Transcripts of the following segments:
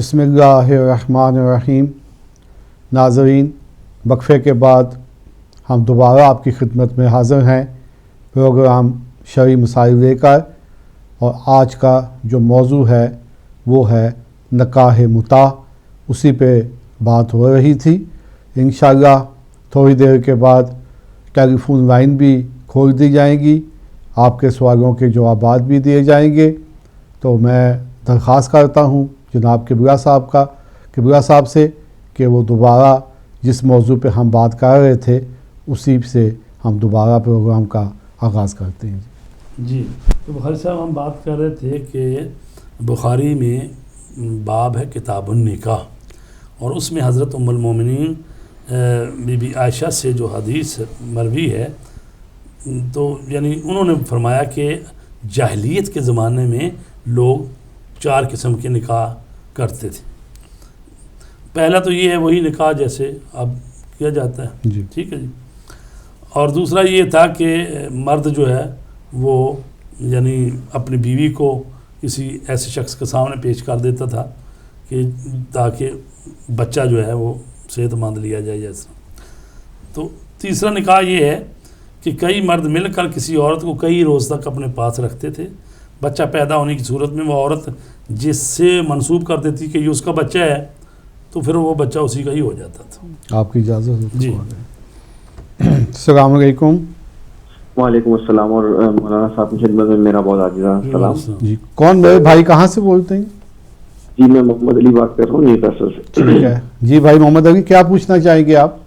بسم اللہ الرحمن الرحیم۔ ناظرین، وقفے کے بعد ہم دوبارہ آپ کی خدمت میں حاضر ہیں پروگرام شرعی مسائل لے کر، اور آج کا جو موضوع ہے وہ ہے نکاح متع، اسی پہ بات ہو رہی تھی۔ انشاءاللہ تھوڑی دیر کے بعد ٹیلی فون لائن بھی کھول دی جائیں گی، آپ کے سوالوں کے جوابات بھی دیے جائیں گے۔ تو میں درخواست کرتا ہوں جناب کبریہ صاحب سے کہ وہ دوبارہ جس موضوع پہ ہم بات کر رہے تھے اسی سے ہم دوبارہ پروگرام کا آغاز کرتے ہیں۔ جی، تو بخاری صاحب ہم بات کر رہے تھے کہ بخاری میں باب ہے کتاب النکاح، اور اس میں حضرت ام المومنین بی بی عائشہ سے جو حدیث مروی ہے، تو یعنی انہوں نے فرمایا کہ جاہلیت کے زمانے میں لوگ 4 قسم کے نکاح کرتے تھے۔ پہلا تو یہ ہے وہی نکاح جیسے اب کیا جاتا ہے، جی ٹھیک ہے جی۔ اور دوسرا یہ تھا کہ مرد جو ہے وہ یعنی اپنی بیوی کو کسی ایسے شخص کے سامنے پیش کر دیتا تھا کہ تاکہ بچہ جو ہے وہ صحت مند لیا جائے جیسا۔ تو تیسرا نکاح یہ ہے کہ کئی مرد مل کر کسی عورت کو کئی روز تک اپنے پاس رکھتے تھے، بچہ پیدا ہونے کی صورت میں وہ عورت جس سے منسوب کر دیتی کہ یہ اس کا بچہ ہے، تو پھر وہ بچہ اسی کا ہی ہو جاتا تھا۔ آپ کی اجازت ہے جی۔ السلام علیکم۔ وعلیکم السلام، اور مولانا صاحب کی خدمت میں میرا بہت عاجزانہ سلام۔ جی، کون میرے بھائی کہاں سے بولتے ہیں؟ جی میں محمد علی بات کر رہا ہوں نیو کیسل سے۔ ٹھیک ہے جی بھائی محمد علی، کیا پوچھنا چاہیں گے آپ؟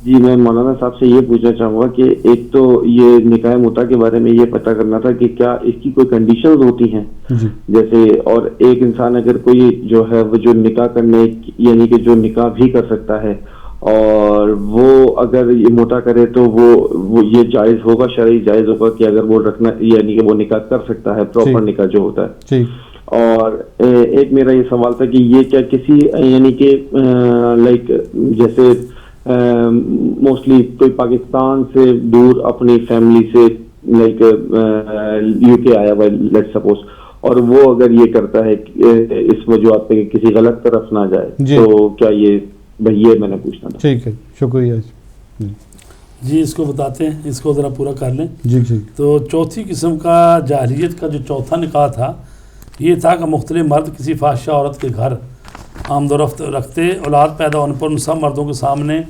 جی میں مولانا صاحب سے یہ پوچھنا چاہوں گا کہ ایک تو یہ نکاح متع کے بارے میں یہ پتہ کرنا تھا کہ کیا اس کی کوئی کنڈیشنز ہوتی ہیں جی جیسے، اور ایک انسان اگر کوئی جو ہے وہ جو نکاح کرنے یعنی کہ جو نکاح بھی کر سکتا ہے اور وہ اگر یہ متع کرے تو وہ یہ جائز ہوگا، شرعی جائز ہوگا کہ اگر وہ رکھنا یعنی کہ وہ نکاح کر سکتا ہے، پراپر نکاح جو ہوتا ہے۔ ٹھیک۔ اور ایک میرا یہ سوال تھا کہ یہ کیا کسی یعنی کہ لائک جیسے موسٹلی کوئی پاکستان سے دور اپنی فیملی سے لائک یو کے آیا ہوا لیٹ سپوز، اور وہ اگر یہ کرتا ہے اس وجوہات پہ کہ کسی غلط طرف نہ جائے تو کیا یہ میں نے پوچھنا تھا۔ ٹھیک ہے، شکریہ جی اس کو بتاتے ہیں، اس کو ذرا پورا کر لیں۔ جی جی۔ تو چوتھی قسم کا جاہلیت کا جو چوتھا نکاح تھا یہ تھا کہ مختلف مرد کسی فاحشہ عورت کے گھر آمد و رفت رکھتے، اولاد پیدا ہونے پر ان سب مردوں کے سامنے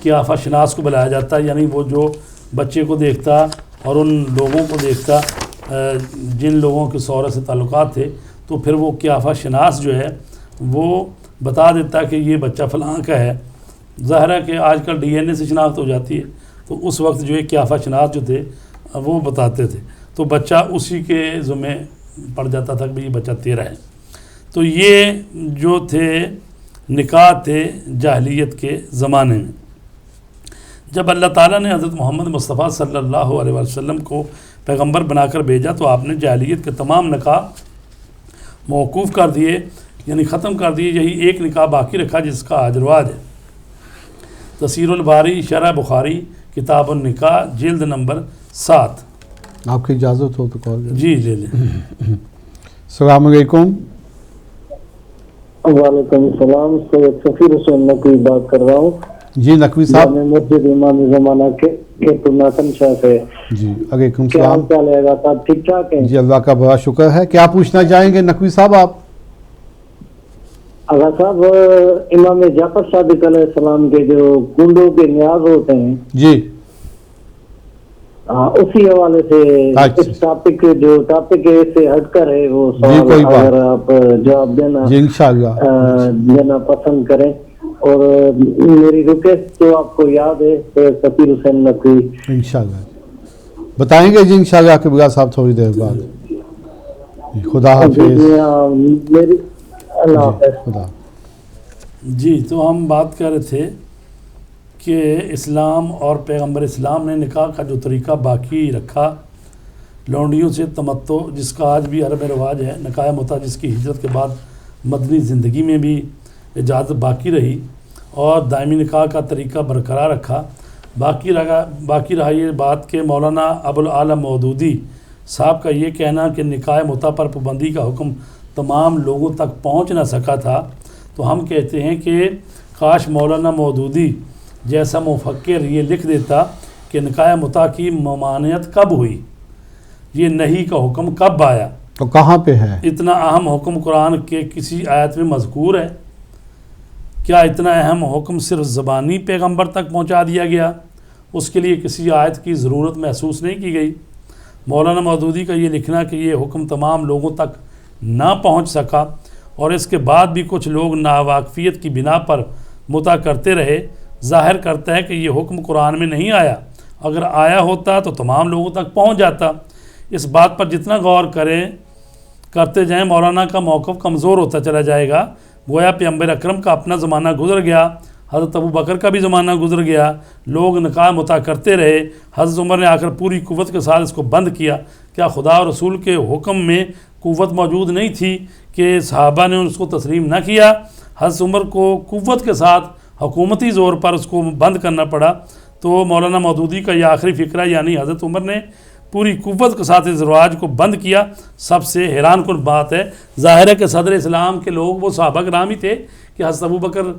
قیافہ شناس کو بلایا جاتا، یعنی وہ جو بچے کو دیکھتا اور ان لوگوں کو دیکھتا جن لوگوں کے شوہر سے تعلقات تھے، تو پھر وہ قیافہ شناس جو ہے وہ بتا دیتا کہ یہ بچہ فلاں کا ہے۔ ظاہر ہے کہ آج کل ڈی این اے سے شناخت ہو جاتی ہے، تو اس وقت جو ہے قیافہ شناس جو تھے وہ بتاتے تھے، تو بچہ اسی کے ذمہ پڑ جاتا تھا کہ یہ بچہ تیرا ہے۔ تو یہ جو تھے نکاح تھے جاہلیت کے زمانے میں۔ جب اللہ تعالیٰ نے حضرت محمد مصطفیٰ صلی اللہ علیہ وسلم کو پیغمبر بنا کر بھیجا تو آپ نے جاہلیت کے تمام نکاح موقوف کر دیے، یعنی ختم کر دیے، یہی ایک نکاح باقی رکھا جس کا آج رواج ہے۔ تفسیر الباری شرح بخاری کتاب النکاح جلد نمبر 7۔ آپ کی اجازت ہو تو کال کریں۔ جی لے لیں۔ السلام علیکم۔ وعلیکم السلام، سید سفیر حسین نقوی بات کر رہا ہوں۔ جی نقوی صاحب۔ میں مسجد امام زمانہ کے پرناتن شاہ سے۔ جی علیکم کیا حال السلام۔ چال ہے آغا صاحب، ٹھیک ٹھاک ہیں؟ جی اللہ کا بڑا شکر ہے۔ کیا پوچھنا چاہیں گے نقوی صاحب آپ؟ آغا صاحب امام جعفر صادق علیہ السلام کے جو کنڈوں کے نیاز ہوتے ہیں جی اسی حوالے سے اس ٹاپک سے ہٹ کر ہے وہ سوال، اگر آپ جواب دینا پسند کریں، اور میری ریکویسٹ تو آپ کو یاد ہے سفیر حسین نقوی انشاءاللہ بتائیں گے جی انشاءاللہ کبریہ صاحب تھوڑی دیر بعد۔ خدا حافظ۔ اللہ حافظ۔ خدا۔ جی تو ہم بات کر رہے تھے کہ اسلام اور پیغمبر اسلام نے نکاح کا جو طریقہ باقی رکھا، لونڈیوں سے تمتع جس کا آج بھی عرب رواج ہے، نکاح متع جس کی ہجرت کے بعد مدنی زندگی میں بھی اجازت باقی رہی، اور دائمی نکاح کا طریقہ برقرار رکھا۔ باقی رہا یہ بات کہ مولانا ابوالعالی مودودی صاحب کا یہ کہنا کہ نکاح متع پر پابندی کا حکم تمام لوگوں تک پہنچ نہ سکا تھا، تو ہم کہتے ہیں کہ کاش مولانا مودودی جیسا مفکر یہ لکھ دیتا کہ نکاح متع کی ممانعت کب ہوئی، یہ نہیں کا حکم کب آیا، تو کہاں پہ ہے؟ اتنا اہم حکم قرآن کے کسی آیت میں مذکور ہے؟ کیا اتنا اہم حکم صرف زبانی پیغمبر تک پہنچا دیا گیا، اس کے لیے کسی آیت کی ضرورت محسوس نہیں کی گئی؟ مولانا مودودی کا یہ لکھنا کہ یہ حکم تمام لوگوں تک نہ پہنچ سکا اور اس کے بعد بھی کچھ لوگ ناواقفیت کی بنا پر متع کرتے رہے، ظاہر کرتا ہے کہ یہ حکم قرآن میں نہیں آیا، اگر آیا ہوتا تو تمام لوگوں تک پہنچ جاتا۔ اس بات پر جتنا غور کرتے جائیں مولانا کا موقف کمزور ہوتا چلا جائے گا۔ گویا پیغمبر اکرم کا اپنا زمانہ گزر گیا، حضرت ابو بکر کا بھی زمانہ گزر گیا، لوگ نکاح متع کرتے رہے، حضرت عمر نے آ کر پوری قوت کے ساتھ اس کو بند کیا۔ کیا خدا اور رسول کے حکم میں قوت موجود نہیں تھی کہ صحابہ نے اس کو تسلیم نہ کیا؟ حضرت عمر کو قوت کے ساتھ حکومتی زور پر اس کو بند کرنا پڑا۔ تو مولانا مودودی کا یہ آخری فکرہ یعنی حضرت عمر نے پوری قوت کے ساتھ اس رواج کو بند کیا، سب سے حیران کن بات ہے۔ ظاہر ہے کہ صدر اسلام کے لوگ وہ صحابہ کرام ہی تھے کہ حضرت ابو بکر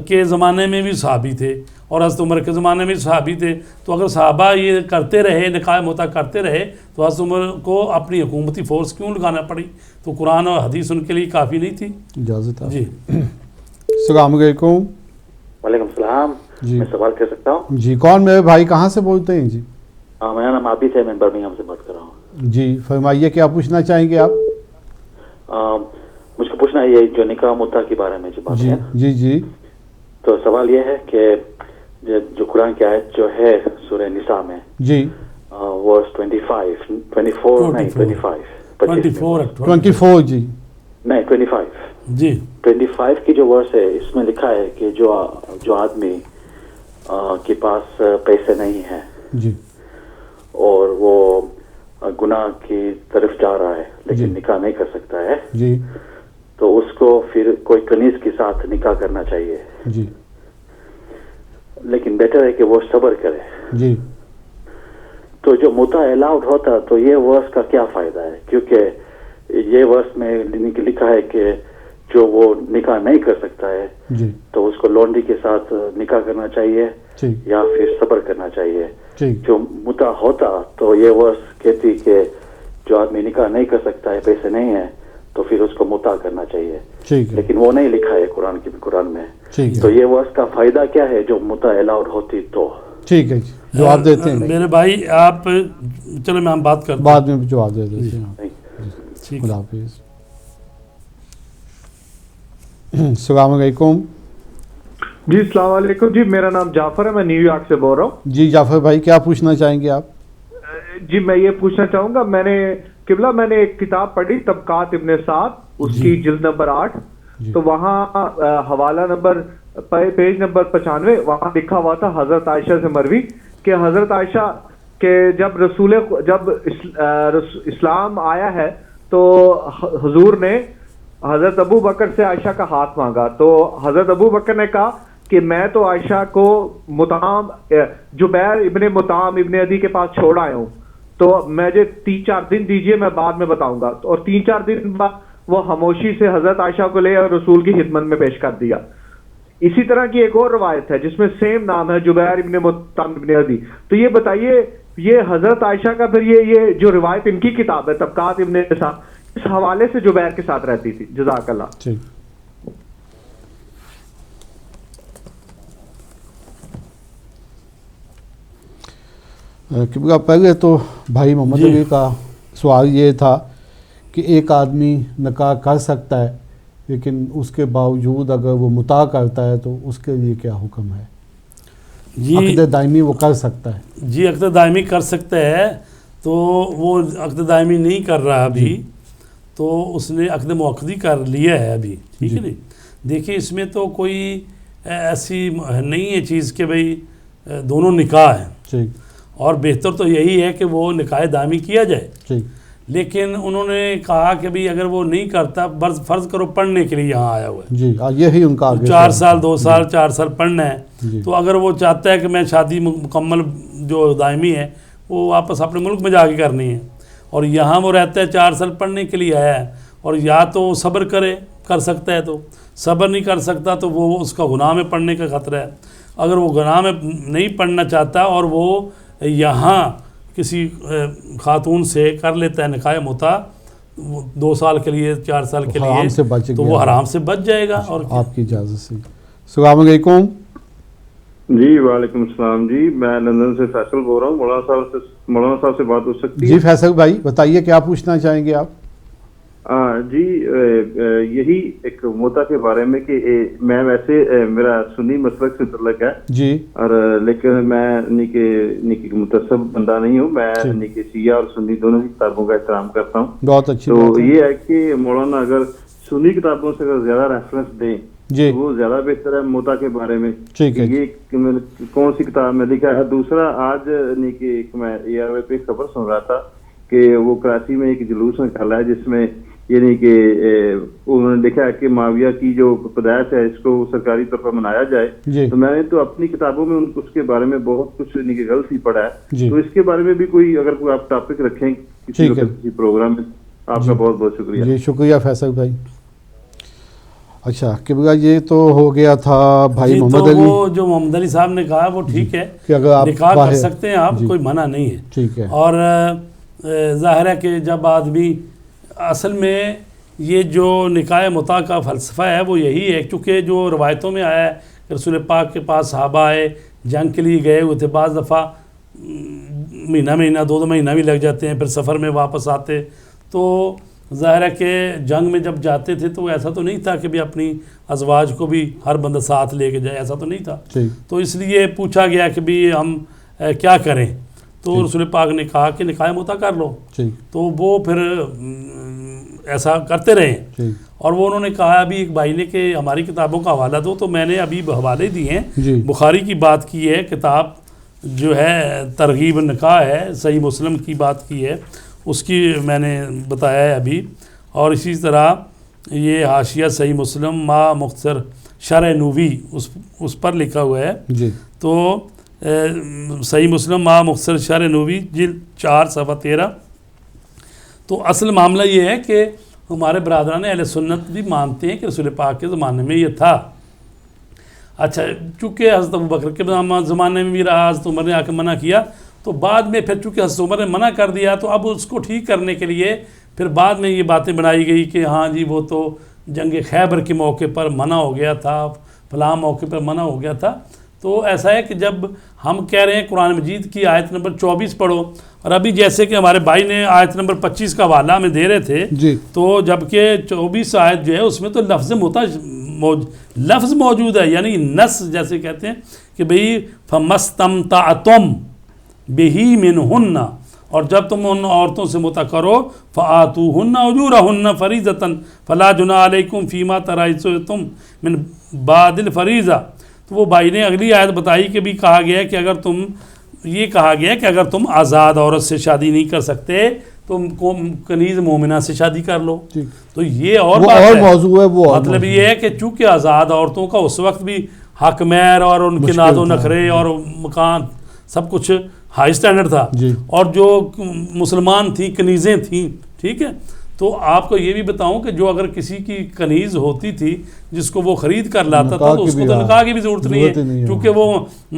کے زمانے میں بھی صحابی تھے اور حضرت عمر کے زمانے میں بھی صحابی تھے، تو اگر صحابہ یہ کرتے رہے، نکاح متع کرتے رہے، تو حضرت عمر کو اپنی حکومتی فورس کیوں لگانا پڑی؟ تو قرآن اور حدیث ان کے لیے کافی نہیں تھی۔ اجازت ہے جی السلام علیکم۔ وعلیکم السلام۔ جی میں سوال کر سکتا ہوں؟ جی کون میرے بھائی، کہاں سے بولتے ہیں جی؟ میرا نام عابد ہے، میں برمنگھم سے بات کر رہا ہوں۔ جی فرمائیے، کیا پوچھنا چاہیں گے آپ؟ مجھ کو پوچھنا ہے یہ جو نکاح متع کے بارے میں جو بات جی ہے، جی جی تو سوال یہ ہے کہ جو قرآن کی آیت جو ہے سورہ نساء میں جی ورس 25 24 نہیں 25 24 جی نہیں 25 جی 25 کی جو ورس ہے اس میں لکھا ہے کہ جو آدمی کے پاس پیسے نہیں ہیں جی اور وہ گناہ کی طرف جا رہا ہے لیکن نکاح نہیں کر سکتا ہے، جی تو اس کو پھر کوئی کنیز کے ساتھ نکاح کرنا چاہیے، جی لیکن بہتر ہے کہ وہ صبر کرے۔ جی تو جو متع الاؤڈ ہوتا تو یہ ورس کا کیا فائدہ ہے؟ کیونکہ یہ ورس میں لکھا ہے کہ جو وہ نکاح نہیں کر سکتا ہے جی تو اس کو لونڈی کے ساتھ نکاح کرنا چاہیے ٹھیک یا پھر صبر کرنا چاہیے۔ ٹھیک جو متع ہوتا تو یہ ورس کہتی کہ جو آدمی نکاح نہیں کر سکتا ہے، پیسے نہیں ہیں، تو پھر اس کو متع کرنا چاہیے، ٹھیک ہے لیکن وہ نہیں لکھا ہے قرآن میں۔ ٹھیک ہے تو یہ ورس کا فائدہ کیا ہے جو متع الاؤڈ ہوتی تو؟ ٹھیک ہے جی جواب دیتے ہیں میرے بھائی آپ چلو میں ہم بات کرتے بعد میں جواب دے دیتے ہیں۔ ٹھیک خدا حافظ۔ السلام علیکم۔ جی السلام علیکم جی، میرا نام جعفر ہے، میں نیو یارک سے بول رہا ہوں۔ جی جعفر بھائی کیا پوچھنا چاہیں گے آپ؟ جی میں یہ پوچھنا چاہوں گا، میں نے ایک کتاب پڑھی طبقات ابن سعد، اس کی جلد نمبر 8، تو وہاں حوالہ نمبر پیج نمبر 95 وہاں لکھا ہوا تھا حضرت عائشہ سے مروی کہ حضرت عائشہ کہ جب اسلام آیا ہے تو حضور نے حضرت ابو بکر سے عائشہ کا ہاتھ مانگا، تو حضرت ابو بکر نے کہا کہ میں تو عائشہ کو جبیر ابن مطعم ابن عدی کے پاس چھوڑ آیا ہوں، تو مجھے 3-4 دن دیجئے، میں بعد میں بتاؤں گا۔ اور 3-4 دن بعد وہ خاموشی سے حضرت عائشہ کو لے اور رسول کی خدمت میں پیش کر دیا۔ اسی طرح کی ایک اور روایت ہے جس میں سیم نام ہے جبیر ابن مطعم ابن عدی۔ تو یہ بتائیے یہ حضرت عائشہ کا پھر یہ جو روایت ان کی کتاب ہے طبقات ابن سعد، اس حوالے سے جبیر کے ساتھ رہتی تھی؟ جزاک اللہ۔ ٹھیک کیونکہ پہلے تو بھائی محمد علی کا سوال یہ تھا کہ ایک آدمی نکاح کر سکتا ہے لیکن اس کے باوجود اگر وہ متع کرتا ہے تو اس کے لیے کیا حکم ہے؟ جی عقد دائمی وہ کر سکتا ہے؟ جی عقد دائمی کر سکتا ہے، تو وہ عقد دائمی نہیں کر رہا ابھی، تو اس نے عقد مؤقتی کر لیا ہے ابھی، ٹھیک ہے نہیں؟ دیکھیے اس میں تو کوئی ایسی نہیں ہے چیز کہ بھئی دونوں نکاح ہیں، ٹھیک، اور بہتر تو یہی ہے کہ وہ نکاح دائمی کیا جائے، ٹھیک، لیکن انہوں نے کہا کہ بھئی اگر وہ نہیں کرتا، فرض کرو پڑھنے کے لیے یہاں آیا ہوا ہے، جی یہی ان کا 4 سال 2 سال 4 سال پڑھنا ہے، تو اگر وہ چاہتا ہے کہ میں شادی مکمل جو دائمی ہے وہ واپس اپنے ملک میں جا کے کرنی ہے، اور یہاں وہ رہتا ہے 4 سال پڑھنے کے لیے آیا ہے، اور یا تو صبر کر سکتا ہے، تو صبر نہیں کر سکتا تو وہ اس کا گناہ میں پڑنے کا خطرہ ہے. اگر وہ گناہ میں نہیں پڑنا چاہتا اور وہ یہاں کسی خاتون سے کر لیتا ہے نکاح متع 2 سال کے لیے 4 سال کے لیے تو وہ حرام سے بچ جائے گا. اور آپ کی اجازت سے السلام علیکم. جی وعلیکم السلام جی، میں لندن سے فیصل بول رہا ہوں. مولانا صاحب سے بات ہو سکتی ہے؟ جی فیصل بھائی بتائیے کیا پوچھنا چاہیں گے آپ؟ جی یہی ایک متع کے بارے میں کہ میں ویسے میرا سنی مسلک سے تعلق ہے جی، اور لیکن میں نیکی متصب بندہ نہیں ہوں. میں نیکی شیعہ اور سنی دونوں کی کتابوں کا احترام کرتا ہوں. بہت اچھی تو یہ ہے کہ مولانا اگر سنی کتابوں سے اگر زیادہ ریفرنس دیں جی وہ زیادہ بہتر ہے متع کے بارے میں. ٹھیک ہے، یہ کون سی کتاب میں لکھا ہے. دوسرا آج میں ARY پہ خبر سن رہا تھا کہ وہ کراچی میں ایک جلوس نکالا ہے جس میں یعنی کہ انہوں نے لکھا ہے کہ معاویہ کی جو پیدائش ہے اس کو سرکاری طور پر منایا جائے. تو میں نے تو اپنی کتابوں میں اس کے بارے میں بہت کچھ یعنی کہ غلط ہی پڑھا ہے. تو اس کے بارے میں بھی کوئی اگر کوئی آپ ٹاپک رکھیں کسی پروگرام میں. آپ کا بہت بہت شکریہ. جی شکریہ فیصل بھائی. اچھا قبلہ یہ تو ہو گیا تھا بھائی محمد علی. وہ جو محمد علی صاحب نے کہا وہ ٹھیک ہے کہ اگر آپ نکاح کر سکتے ہیں آپ، کوئی منع نہیں ہے. ٹھیک ہے. اور ظاہر ہے کہ جب آدمی اصل میں یہ جو نکاح متع کا فلسفہ ہے وہ یہی ہے، کیونکہ جو روایتوں میں آیا ہے کہ رسول پاک کے پاس صحابہ آئے، جنگ کے لیے گئے ہوئے تھے، بعض دفعہ مہینہ 2 مہینہ بھی لگ جاتے ہیں، پھر سفر میں واپس آتے. تو ظاہر ہے کہ جنگ میں جب جاتے تھے تو ایسا تو نہیں تھا کہ بھی اپنی ازواج کو بھی ہر بندہ ساتھ لے کے جائے، ایسا تو نہیں تھا. تو اس لیے پوچھا گیا کہ بھی ہم کیا کریں، تو رسول پاک نے کہا کہ نکاح متع کر لو. تو وہ پھر ایسا کرتے رہے. اور وہ انہوں نے کہا ابھی ایک بھائی نے کہ ہماری کتابوں کا حوالہ دو، تو میں نے ابھی حوالے دیے ہیں. بخاری کی بات کی ہے کتاب جو ہے ترغیب نکاح ہے، صحیح مسلم کی بات کی ہے، اس کی میں نے بتایا ہے ابھی. اور اسی طرح یہ حاشیہ صحیح مسلم ما مختصر شرح نووی اس پر لکھا ہوا ہے. تو صحیح مسلم ما مختصر شرح نووی جلد 4 صفحہ 13. تو اصل معاملہ یہ ہے کہ ہمارے برادران اہل سنت بھی مانتے ہیں کہ رسول پاک کے زمانے میں یہ تھا. اچھا چونکہ حضرت ابوبکر کے زمانے میں بھی رہا، حضرت عمر نے آ کے منع کیا، تو بعد میں پھر چونکہ حضرت عمر نے منع کر دیا تو اب اس کو ٹھیک کرنے کے لیے پھر بعد میں یہ باتیں بنائی گئی کہ ہاں جی وہ تو جنگ خیبر کے موقع پر منع ہو گیا تھا، فلاں موقع پر منع ہو گیا تھا. تو ایسا ہے کہ جب ہم کہہ رہے ہیں قرآن مجید کی آیت نمبر 24 پڑھو، اور ابھی جیسے کہ ہمارے بھائی نے آیت نمبر 25 کا حوالہ ہمیں دے رہے تھے، تو جبکہ 24 آیت جو ہے اس میں تو لفظ موجود ہے، یعنی نص جیسے کہتے ہیں کہ بھئی فَمَسْتَمْتَعْتُمْ بِهِ مِنْهُنَّ، اور جب تم ان عورتوں سے متع کرو فَآتُوهُنَّ أُجُورَهُنَّ فَرِيضَةً فَلَا جُنَاحَ عَلَيْكُمْ فِي مَا تَرَاضَيْتُمْ مِنْ بَعْدِ الْفَرِيضَةِ. تو وہ بھائی نے اگلی آیت بتائی کہ بھی کہا گیا کہ اگر تم آزاد عورت سے شادی نہیں کر سکتے تو کنیز مومنہ سے شادی کر لو. تو یہ اور موضوع ہے. وہ مطلب یہ ہے کہ چونکہ آزاد عورتوں کا اس وقت بھی حق مہر اور ان کے ناز و نخرے اور مکان سب کچھ ہائی سٹینڈرڈ تھا، اور جو مسلمان تھیں کنیزیں تھیں. ٹھیک ہے، تو آپ کو یہ بھی بتاؤں کہ جو اگر کسی کی کنیز ہوتی تھی جس کو وہ خرید کر لاتا تھا تو اس کو تو نکاح کی بھی ضرورت نہیں ہے، کیونکہ وہ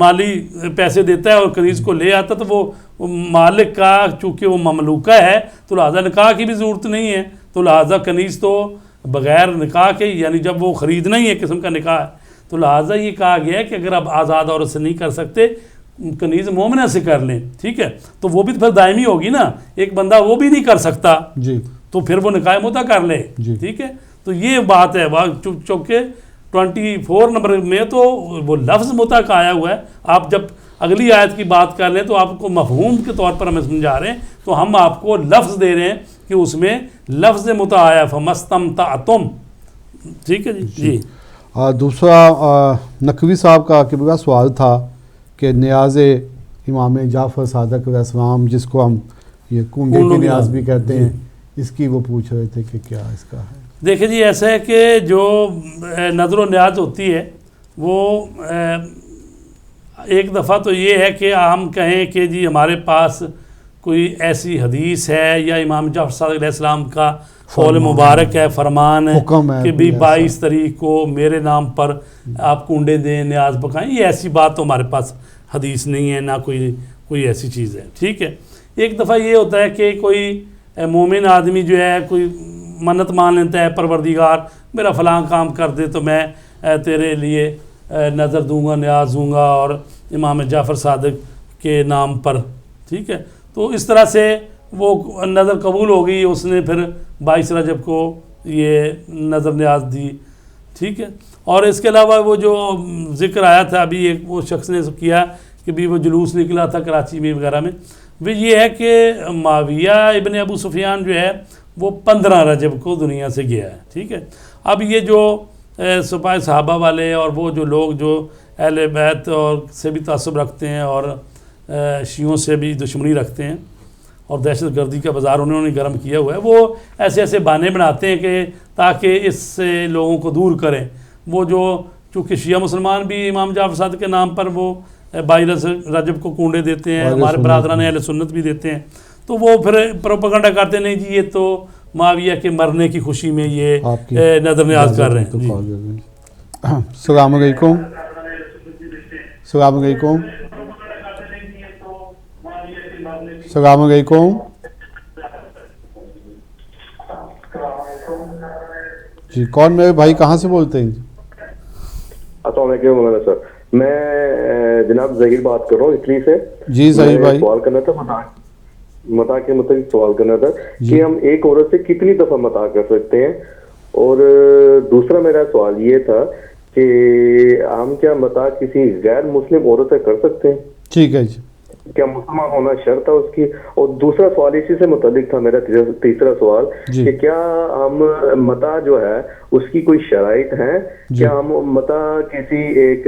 مالی پیسے دیتا ہے اور کنیز کو لے آتا، تو وہ مالک کا چونکہ وہ مملوکہ ہے تو لہٰذا نکاح کی بھی ضرورت نہیں ہے. تو لہٰذا کنیز تو بغیر نکاح کے، یعنی جب وہ خریدنا ہی ہے قسم کا نکاح ہے، تو لہٰذا یہ کہا گیا ہے کہ اگر آپ آزاد عورت سے نہیں کر سکتے کنیز مومنہ سے کر لیں. ٹھیک ہے، تو وہ بھی پھر دائمی ہوگی نا، ایک بندہ وہ بھی نہیں کر سکتا تو پھر وہ نکاح متع کر لے. ٹھیک ہے، تو یہ بات ہے. چونکہ 24 نمبر میں تو وہ لفظ متع کا آیا ہوا ہے. آپ جب اگلی آیت کی بات کر لیں تو آپ کو مفہوم کے طور پر ہمیں سمجھا رہے ہیں، تو ہم آپ کو لفظ دے رہے ہیں کہ اس میں لفظ متع آیا فَمَسْتَمْتَعْتُمْ. ٹھیک ہے جی. دوسرا نقوی صاحب کا قبلہ سوال تھا کہ نیاز امام جعفر صادق علیہ السلام، جس کو ہم یہ کنگے کی نیاز بھی کہتے ہیں، اس کی وہ پوچھ رہے تھے کہ کیا اس کا ہے. دیکھیں جی ایسا ہے کہ جو نظر و نیاز ہوتی ہے وہ ایک دفعہ تو یہ ہے کہ ہم کہیں کہ جی ہمارے پاس کوئی ایسی حدیث ہے یا امام جعفر صادق علیہ السلام کا قول مبارک ہے، فرمان ہے حکم ہے کہ بھی 22 تاریخ کو میرے نام پر آپ کنڈے دیں، نیاز پکائیں. یہ ایسی بات تو ہمارے پاس حدیث نہیں ہے، نہ کوئی ایسی چیز ہے. ٹھیک ہے. ایک دفعہ یہ ہوتا ہے کہ کوئی مومن آدمی جو ہے کوئی منت مان لیتا ہے، پروردگار میرا فلاں کام کر دے تو میں تیرے لیے نظر دوں گا، نیاز دوں گا، اور امام جعفر صادق کے نام پر. ٹھیک ہے. تو اس طرح سے وہ نظر قبول ہو گئی. اس نے پھر 22 رجب کو یہ نظر نیاز دی. ٹھیک ہے. اور اس کے علاوہ وہ جو ذکر آیا تھا ابھی ایک وہ شخص نے کیا کہ بھی وہ جلوس نکلا تھا کراچی میں وغیرہ میں، وہ یہ ہے کہ معاویہ ابن ابو سفیان جو ہے وہ 15 رجب کو دنیا سے گیا ہے. ٹھیک ہے. اب یہ جو سپاہ صحابہ والے اور وہ جو لوگ جو اہل بیت اور سے بھی تعصب رکھتے ہیں اور شیعوں سے بھی دشمنی رکھتے ہیں اور دہشت گردی کا بازار انہوں نے گرم کیا ہوا ہے، وہ ایسے بہانے بناتے ہیں کہ تاکہ اس سے لوگوں کو دور کریں. وہ جو چونکہ شیعہ مسلمان بھی امام جعفر صادق کے نام پر وہ 22 رجب کو کنڈے دیتے ہیں، ہمارے برادران اہل سنت بھی دیتے ہیں، تو وہ پھر پروپیگنڈا کرتے نہیں جی یہ تو معاویہ کے مرنے کی خوشی میں یہ نظر نیاز کر رہے ہیں. السلام علیکم. السلام علیکم. السلام علیکم. جی کون میرے بھائی کہاں سے بولتے ہیں؟ السلام علیکم مولانا سر، میں جناب ظہیر بات کر رہا ہوں اٹلی سے. جی ظہیر بھائی، سوال کرنا تھا متا کے متعلق سوال کرنا تھا کہ ہم ایک عورت سے کتنی دفعہ متا کر سکتے ہیں، اور دوسرا میرا سوال یہ تھا کہ ہم کیا متا کسی غیر مسلم عورت سے کر سکتے ہیں؟ ٹھیک ہے جی. کیا مسلمان ہونا شرط ہے اس کی؟ اور دوسرا سوال اسی سے متعلق تھا میرا تیسرا سوال کہ کیا ہم متا جو ہے اس کی کوئی شرائط ہیں؟ کیا ہم متا کسی ایک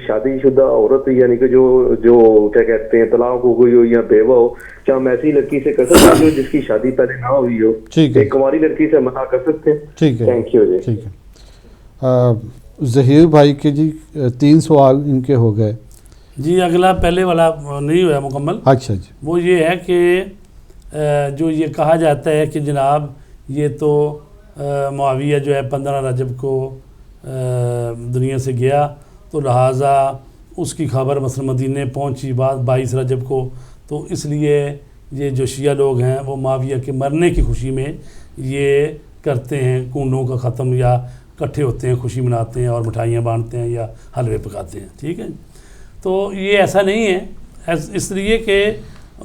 شادی شدہ عورت یعنی کہ جو کیا کہتے ہیں طلاق ہو گئی ہو یا بیوہ ہو، کیا ہم ایسی لڑکی سے کر سکتے ہیں جس کی شادی پہلے نہ ہوئی ہو؟ ایک کنواری لڑکی سے متا کر سکتے ہیں؟ ٹھیک ہے، تھینک یو جی. ٹھیک ہے. ظہیر بھائی کے جی 3 سوال ان کے ہو گئے. جی اگلا پہلے والا نہیں ہوا مکمل. اچھا جی. وہ یہ ہے کہ جو یہ کہا جاتا ہے کہ جناب یہ تو معاویہ جو ہے 15 رجب کو دنیا سے گیا، تو لہٰذا اس کی خبر مثلا مدینے پہنچی بعد 22 رجب کو، تو اس لیے یہ جو شیعہ لوگ ہیں وہ معاویہ کے مرنے کی خوشی میں یہ کرتے ہیں کنڈوں کا ختم، یا اکٹھے ہوتے ہیں، خوشی مناتے ہیں اور مٹھائیاں بانٹتے ہیں یا حلوے پکاتے ہیں. ٹھیک ہے. تو یہ ایسا نہیں ہے، اس لیے کہ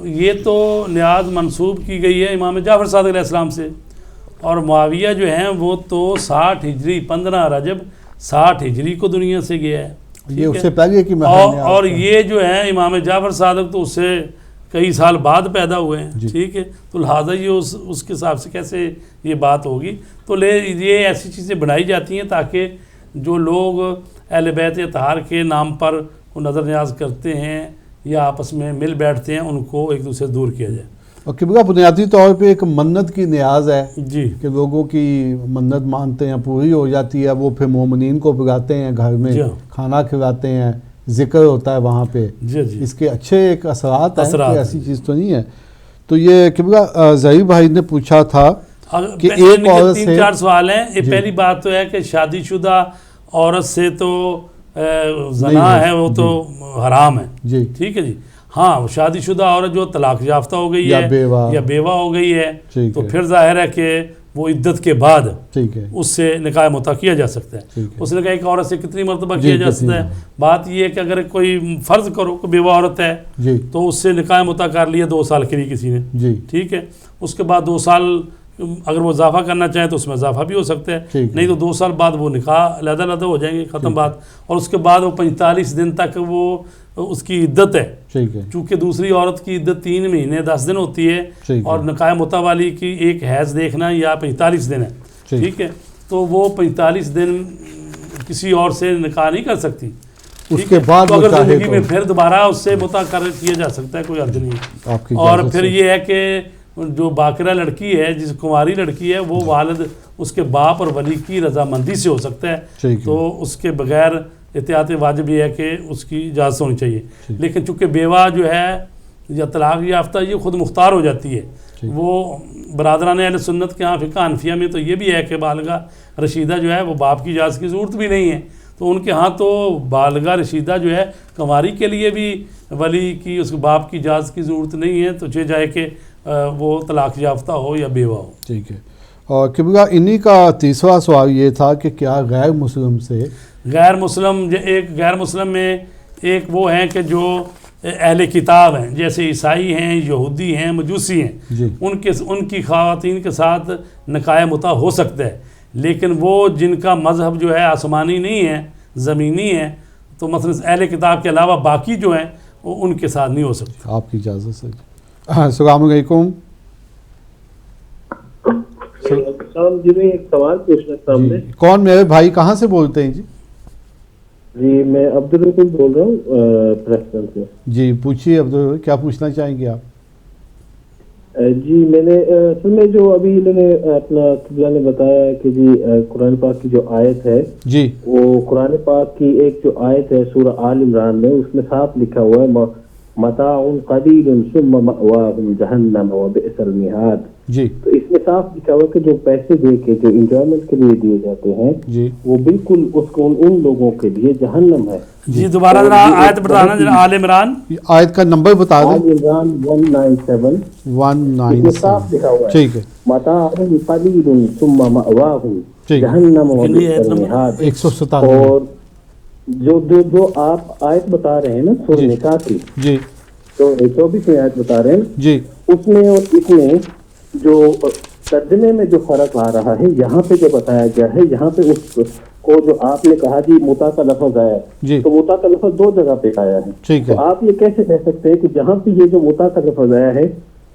یہ تو نیاز منسوب کی گئی ہے امام جعفر صادق علیہ السلام سے، اور معاویہ جو ہیں وہ تو 60 ہجری 15 رجب 60 ہجری کو دنیا سے گیا ہے. یہ اس سے پہلے کی اور یہ جو ہے امام جعفر صادق تو اس سے کئی سال بعد پیدا ہوئے ہیں. ٹھیک ہے. تو لہٰذا یہ اس کے حساب سے کیسے یہ بات ہوگی؟ تو یہ ایسی چیزیں بنائی جاتی ہیں تاکہ جو لوگ اہل بیت اطہار کے نام پر وہ نظر نیاز کرتے ہیں یا آپس میں مل بیٹھتے ہیں ان کو ایک دوسرے سے دور کیا جائے. اور قبلہ بنیادی طور پہ ایک منت کی نیاز ہے جی کہ لوگوں کی منت مانتے ہیں، پوری ہو جاتی ہے، وہ پھر مومنین کو بلاتے ہیں گھر میں، کھانا کھلاتے ہیں، ذکر ہوتا ہے وہاں پہ. اس کے اچھے ایک اثرات ہیں کہ ایسی چیز تو نہیں ہے. تو یہ قبلہ ظہیر بھائی نے پوچھا تھا کہ ایک عورت سے 3-4 سوال ہیں. یہ پہلی بات تو ہے کہ شادی شدہ عورت سے تو زنا ہے وہ تو حرام ہے. جی ٹھیک ہے جی. ہاں شادی شدہ عورت جو طلاق یافتہ ہو گئی ہے یا بیوہ ہو گئی ہے تو پھر ظاہر ہے کہ وہ عدت کے بعد اس سے نکاح متا کیا جا سکتا ہے. اس نے کہا ایک عورت سے کتنی مرتبہ کیا جا سکتا ہے؟ بات یہ ہے کہ اگر کوئی فرض کرو کہ بیوہ عورت ہے تو اس سے نکاح متا کر لیا 2 سال کے لیے کسی نے. ٹھیک ہے. اس کے بعد 2 سال اگر وہ اضافہ کرنا چاہیں تو اس میں اضافہ بھی ہو سکتا ہے، نہیں تو 2 سال بعد وہ نکاح علیحدہ علیحدہ ہو جائیں گے، ختم بات. اور اس کے بعد وہ 45 دن تک وہ اس کی عدت ہے. چونکہ دوسری عورت کی عدت 3 مہینے 10 دن ہوتی ہے اور نکاح متا والی کی ایک حیض دیکھنا یا 45 دن ہے. ٹھیک ہے. تو وہ 45 دن کسی اور سے نکاح نہیں کر سکتی. اس کے بعد اگر زندگی میں پھر دوبارہ اس سے متا کیا جا سکتا ہے، کوئی حرج نہیں. اور پھر یہ ہے کہ جو باقرہ لڑکی ہے، جس کنواری لڑکی ہے، وہ والد اس کے باپ اور ولی کی رضامندی سے ہو سکتا ہے. تو اس کے بغیر احتیاط واجب یہ ہے کہ اس کی اجازت ہونی چاہیے. لیکن چونکہ بیوہ جو ہے یا طلاق یافتہ یہ خود مختار ہو جاتی ہے. وہ برادران اہل سنت کے ہاں فقہ حنفیہ میں تو یہ بھی ہے کہ بالغہ رشیدہ جو ہے وہ باپ کی اجازت کی ضرورت بھی نہیں ہے. تو ان کے ہاں تو بالغہ رشیدہ جو ہے کنواری کے لیے بھی ولی کی اس باپ کی اجازت کی ضرورت نہیں ہے، تو چاہے جائے کہ وہ طلاق یافتہ ہو یا بیوہ ہو. ٹھیک ہے. اور قبلہ انہی کا تیسرا سوال یہ تھا کہ کیا غیر مسلم سے غیر مسلم میں ایک وہ ہیں کہ جو اہل کتاب ہیں، جیسے عیسائی ہیں، یہودی ہیں، مجوسی ہیں، ان کی خواتین کے ساتھ نکاح متع ہو سکتا ہے، لیکن وہ جن کا مذہب جو ہے آسمانی نہیں ہے، زمینی ہے، تو مثلا اہل کتاب کے علاوہ باقی جو ہیں وہ ان کے ساتھ نہیں ہو سکتے. آپ کی اجازت سے. السلام علیکم. جی میں ایک سوال پوچھنا تھا. کون میرے بھائی کہاں سے بولتے ہیں؟ جی میں عبدالرحیم بول رہا ہوں پریسٹن سے. جی پوچھیے عبدالرحیم، کیا پوچھنا چاہیں گے آپ؟ جی میں نے اصل میں جو ابھی انہوں نے اپنا قبلہ نے بتایا ہے کہ جی قرآن پاک کی جو آیت ہے جی وہ قرآن پاک کی ایک جو آیت ہے سورہ آل عمران میں، اس میں صاف لکھا ہوا ہے متاع قلیل ثم مأواہم جہنم وبئس المہاد. جی تو اس میں صاف لکھا ہوا ہے کہ جو پیسے دے کے جو انجوائمنٹ کے لیے دیے جاتے ہیں جی وہ بالکل اس کو ان لوگوں کے لیے جہنم ہے. جی دوبارہ ذرا آیت بتانا ذرا. آل عمران آیت کا نمبر بتا دیں. آل عمران 197 صاف لکھا ہوا ہے. ٹھیک ہے. متاع قلیل ثم مأواہم جہنم وبئس المہاد. 197. اور جو آپ آیت بتا رہے ہیں نا سورہ نکاح کی، جی تو 24 آیت بتا رہے ہیں جی، اس میں اور اس میں جو ترجمے میں جو فرق آ رہا ہے، یہاں پہ جو بتایا گیا ہے، یہاں پہ اس کو جو آپ نے کہا جی متع کا لفظ آیا ہے، تو متع کا لفظ 2 جگہ پہ آیا ہے. تو آپ یہ کیسے کہہ سکتے ہیں کہ جہاں پہ یہ جو متع کا لفظ آیا ہے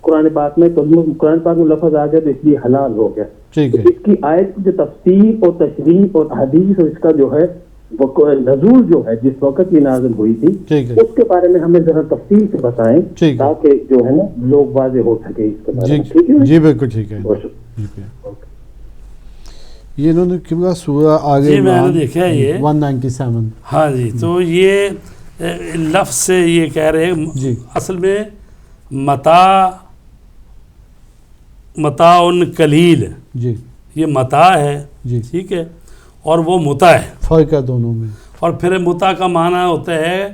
قرآن پاک میں، تو قرآن پاک میں لفظ آ گیا تو اس لیے حلال ہو گیا. تو اس کی آیت کی جو تفسیر اور تشریح اور حدیث اور اس کا جو ہے نزول جو ہے جس وقت یہ نازل ہوئی تھی، اس کے بارے میں ہمیں ذرا تفصیل سے بتائیں تاکہ جو ہے نا لوگ واضح ہو سکے اس کے بارے میں. ٹھیک ہے جی، بالکل ٹھیک ہے. یہ انہوں نے قبلہ سورہ آگے میں نے دیکھا ہے یہ 197. ہاں جی، تو یہ لفظ سے یہ کہہ رہے ہیں جی اصل میں متاع قلیل، جی یہ متاع ہے جی، ٹھیک ہے، اور وہ متع ہے. فرق ہے دونوں میں. اور پھر متع کا معنی ہوتا ہے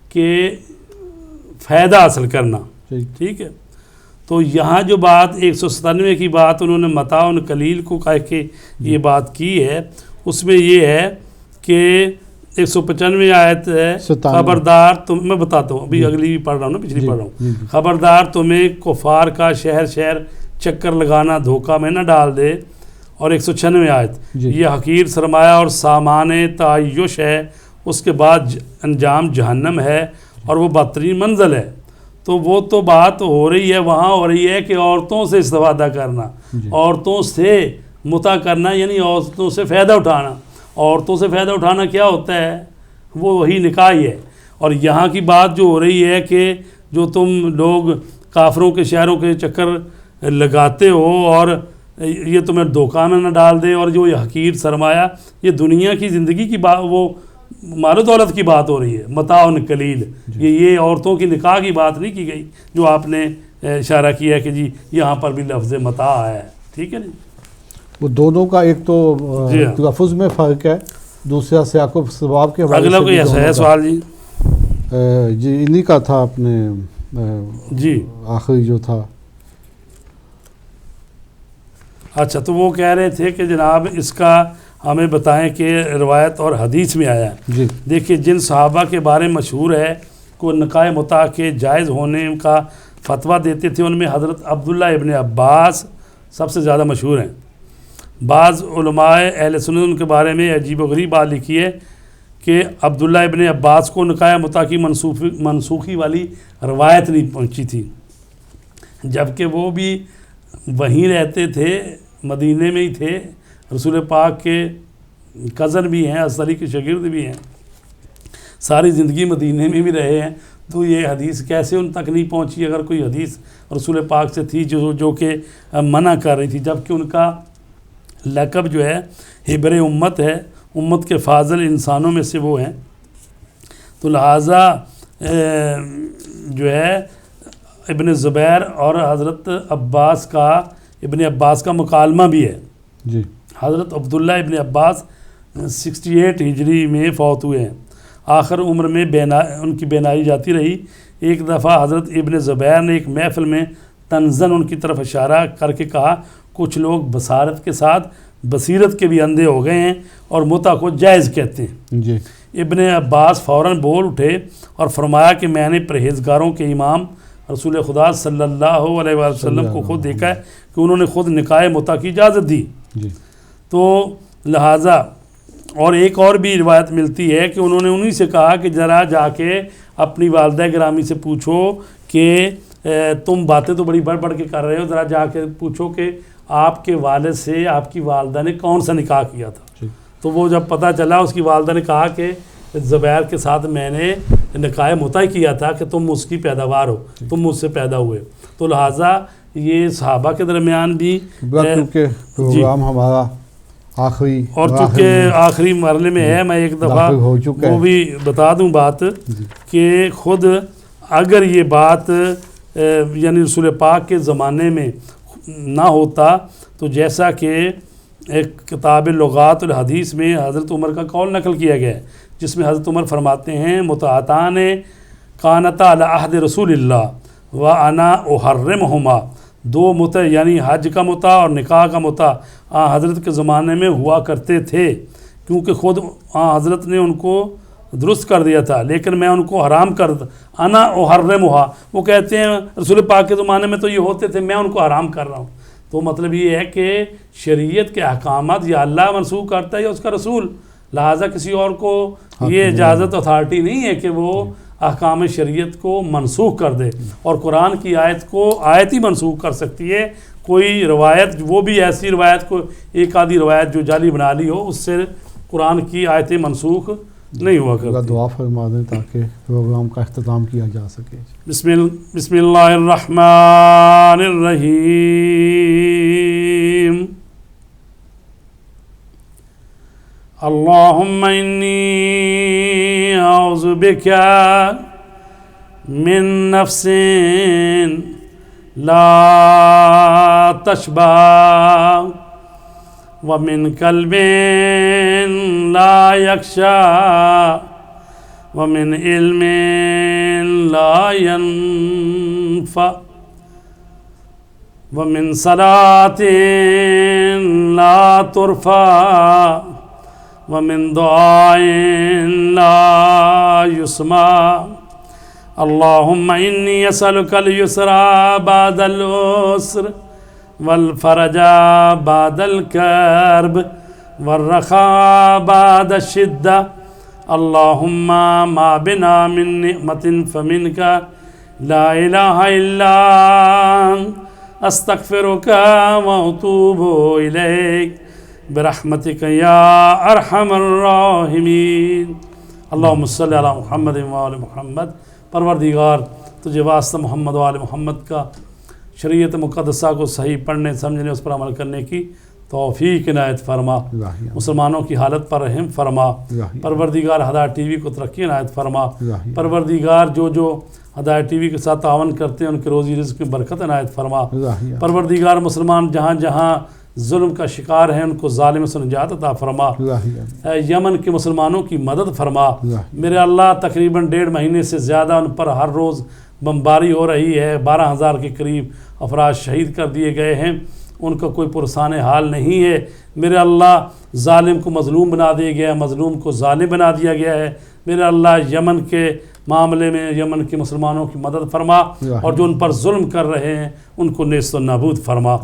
کہ فائدہ حاصل کرنا. ٹھیک ہے. تو یہاں جو بات 197 کی بات انہوں نے متاع قلیل کو کہہ کے یہ بات کی ہے، اس میں یہ ہے کہ 195 آیت ہے، خبردار تم، میں بتاتا ہوں ابھی اگلی بھی پڑھ رہا ہوں نا، پچھلی پڑھ رہا ہوں. خبردار تمہیں کفار کا شہر شہر چکر لگانا دھوکہ میں نہ ڈال دے. اور 196 آیت، یہ حقیر سرمایہ اور سامان تعیش ہے، اس کے بعد انجام جہنم ہے اور وہ بدترین منزل ہے. تو وہ تو بات ہو رہی ہے، وہاں ہو رہی ہے کہ عورتوں سے استفادہ کرنا، عورتوں سے متع کرنا، یعنی عورتوں سے فائدہ اٹھانا. عورتوں سے فائدہ اٹھانا کیا ہوتا ہے؟ وہ وہی نکاح ہی ہے. اور یہاں کی بات جو ہو رہی ہے کہ جو تم لوگ کافروں کے شہروں کے چکر لگاتے ہو اور یہ تمہیں دھوکہ میں نہ ڈال دے، اور جو یہ حقیر سرمایہ، یہ دنیا کی زندگی کی بات، وہ مال و دولت کی بات ہو رہی ہے. متاع قلیل، یہ عورتوں کی نکاح کی بات نہیں کی گئی جو آپ نے اشارہ کیا ہے کہ جی یہاں پر بھی لفظ متاع ہے. ٹھیک ہے جی. وہ دونوں کا ایک تو لفظ میں فرق ہے، دوسرا سیاق و ثواب کے اگلا کوئی ایسا ہے سوال جی؟ جی انہی کا تھا اپنے جی آخری جو تھا. اچھا، تو وہ کہہ رہے تھے کہ جناب اس کا ہمیں بتائیں کہ روایت اور حدیث میں آیا ہے. جی دیکھیے جن صحابہ کے بارے میں مشہور ہے کو نکاح متع کے جائز ہونے کا فتویٰ دیتے تھے، ان میں حضرت عبداللہ ابن عباس سب سے زیادہ مشہور ہیں. بعض علماء اہل سنت ان کے بارے میں عجیب و غریب بات لکھی ہے کہ عبداللہ ابن عباس کو نکاح متع کی منسوخی والی روایت نہیں پہنچی تھی، جبکہ وہ بھی وہیں رہتے تھے، مدینے میں ہی تھے، رسول پاک کے کزن بھی ہیں، اصلی کے شاگرد بھی ہیں، ساری زندگی مدینے میں بھی رہے ہیں. تو یہ حدیث کیسے ان تک نہیں پہنچی اگر کوئی حدیث رسول پاک سے تھی جو کہ منع کر رہی تھی، جبکہ ان کا لقب جو ہے حبر امت ہے، امت کے فاضل انسانوں میں سے وہ ہیں. تو لہٰذا جو ہے ابن زبیر اور حضرت عباس کا ابن عباس کا مکالمہ بھی ہے. جی. حضرت عبداللہ ابن عباس 68 ہجری میں فوت ہوئے ہیں. آخر عمر میں ان کی بینائی جاتی رہی. ایک دفعہ حضرت ابن زبیر نے ایک محفل میں تنزن ان کی طرف اشارہ کر کے کہا کچھ لوگ بصارت کے ساتھ بصیرت کے بھی اندھے ہو گئے ہیں اور متع کو جائز کہتے ہیں. جی. ابن عباس فوراً بول اٹھے اور فرمایا کہ میں نے پرہیزگاروں کے امام رسول خدا صلی اللہ علیہ وسلم کو خود دیکھا ہے کہ انہوں نے خود نکاح متع کی اجازت دی. جی. تو لہٰذا اور ایک اور بھی روایت ملتی ہے کہ انہوں نے انہی سے کہا کہ ذرا جا کے اپنی والدہ گرامی سے پوچھو کہ تم باتیں تو بڑی بڑھ بڑھ کے کر رہے ہو، ذرا جا کے پوچھو کہ آپ کے والد سے آپ کی والدہ نے کون سا نکاح کیا تھا. جی. تو وہ جب پتہ چلا اس کی والدہ نے کہا کہ زبیر کے ساتھ میں نے نکاح متع کیا تھا کہ تم اس کی پیداوار ہو، تم مجھ سے پیدا ہوئے. تو لہٰذا یہ صحابہ کے درمیان بھی کیونکہ پروگرام ہمارا آخری اور چونکہ آخری مرحلے میں ہے، میں ایک دفعہ وہ بھی بتا دوں بات کہ خود اگر یہ بات یعنی رسول پاک کے زمانے میں نہ ہوتا تو جیسا کہ ایک کتاب لغات الحدیث میں حضرت عمر کا قول نقل کیا گیا ہے جس میں حضرت عمر فرماتے ہیں متعتان کانتا علی عہد رسول اللہ و انا احرمہما، دو متع یعنی حج کا متع اور نکاح کا متع حضرت کے زمانے میں ہوا کرتے تھے، کیونکہ خود حضرت نے ان کو درست کر دیا تھا لیکن میں ان کو حرام کر انا احرمہا. وہ کہتے ہیں رسول پاک کے زمانے میں تو یہ ہوتے تھے، میں ان کو حرام کر رہا ہوں. تو مطلب یہ ہے کہ شریعت کے احکامات یا اللہ منسوخ کرتا ہے یا اس کا رسول، لہٰذا کسی اور کو یہ اجازت اتھارٹی نہیں ہے کہ وہ احکام شریعت کو منسوخ کر دے. اور قرآن کی آیت کو آیت ہی منسوخ کر سکتی ہے، کوئی روایت وہ بھی ایسی روایت کو ایک آدھی روایت جو جعلی بنا لی ہو اس سے قرآن کی آیتیں منسوخ نہیں ہوا کرتی. دعا فرما دیں تاکہ پروگرام کا اختتام کیا جا سکے. بسم اللہ الرحمن الرحیم. اللہم انی اعوذ بک من نفس لا تشبع ومن قلب لا یخشع ومن علم لا ينفع ومن صلاة لا ترفع ومن دعاء لا يسمع. اللهم إني أسألك اليسر بعد العسر والفرج بعد الكرب والرخاء بعد الشدة. اللهم ما بنا من نعمة فمنك لا إله إلا أنت أستغفرك وأتوب إليك برحمتك يا أرحم الراحمين. اللهم صل على محمد وآل محمد. پروردگار تجھے واسطہ محمد و آل محمد کا شریعت مقدسہ کو صحیح پڑھنے سمجھنے اس پر عمل کرنے کی توفیق عنایت فرما. مسلمانوں کی حالت پر رحم فرما. پروردگار ہدایت ٹی وی کو ترقی عنایت فرما. پروردگار جو ہدایت ٹی وی کے ساتھ تعاون کرتے ہیں ان کے روزی رزق میں برکت عنایت فرما. پروردگار مسلمان جہاں جہاں ظلم کا شکار ہیں ان کو ظالم سے نجات عطا فرما. اے یمن کے مسلمانوں کی مدد فرما. میرے اللہ تقریباً 1.5 مہینے سے زیادہ ان پر ہر روز بمباری ہو رہی ہے. 12,000 کے قریب افراد شہید کر دیے گئے ہیں. ان کا کوئی پرسان حال نہیں ہے. میرے اللہ ظالم کو مظلوم بنا دیا گیا ہے، مظلوم کو ظالم بنا دیا گیا ہے. میرے اللہ یمن کے معاملے میں یمن کے مسلمانوں کی مدد فرما اور جو ان پر ظلم کر رہے ہیں ان کو نیست و نابود فرما.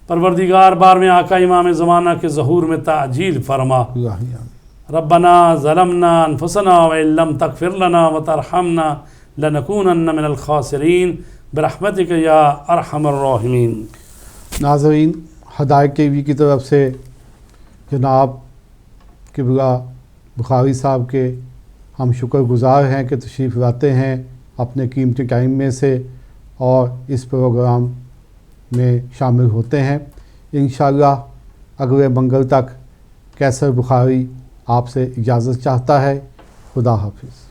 پروردگار بار میں آقا امام زمانہ کے ظہور میں تعجیل فرما. ربنا ظلمنا انفسنا وان لم تغفر لنا وترحمنا لنکونن من الخاسرین برحمتک یا ارحم الراحمین. ناظرین، ہدایت ٹی وی کی طرف سے جناب قبلہ بخاری صاحب کے ہم شکر گزار ہیں کہ تشریف لاتے ہیں اپنے قیمتی ٹائم میں سے اور اس پروگرام میں شامل ہوتے ہیں. انشاءاللہ اگلے منگل تک کیسر بخاری آپ سے اجازت چاہتا ہے. خدا حافظ.